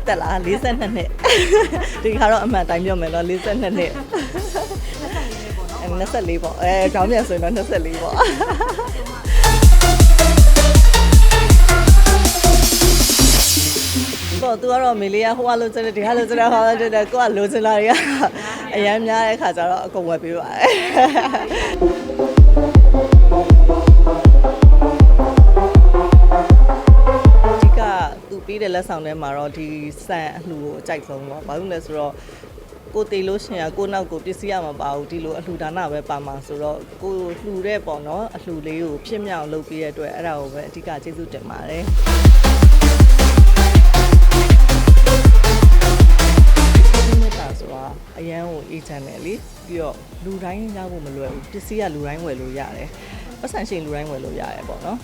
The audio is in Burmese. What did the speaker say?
တက်လား42နှစ်ဒီခါတော့အမှန်တိုင်းပြောမယ်တော့42နှစ်24ပေါ့ကြောင်းပြန်ဆိုရင်တော့24ပေါ့တော့သူကတော့မေလေးကဟိုကလိုချင်တယ်ဒီကလိုချင်တယ်ဟောတယ်ကိုကလိုချင်လာတွေကအရမ်းများတဲ့ခါကျတော့အကုန်ဝယ်ပေးပါတယ်သူပြီးတဲ့လက်ဆောင်ထဲမှာတော့ဒီဆန်အလှူကိုအကြိုက်ဆုံးပေါ့ဘာလို့လဲဆိုတော့ကိုတေလို့ရှင်ကကိုနောက်ကိုပစ္စည်းရမှာပါဘူးဒီလိုအလှူဒါနပဲပါမှာဆိုတော့ကိုလှူတဲ့ပေါ့နော်အလှူလေးကိုဖြစ်မြောက်လုပ်ပြီးတဲ့အတွက်အဲ့ဒါကိုပဲအဓိကကျေးဇူးတင်ပါတယ်ဒီမှာဆိုတာအရန်ကိုအေးချမ်းတယ်လေပြီးတော့လူတိုင်းရဖို့မလွယ်ဘူးပစ္စည်းကလူတိုင်းဝယ်လို့ရတယ်ပတ်စံရှင်လူတိုင်းဝယ်လို့ရတယ်ပေါ့နော်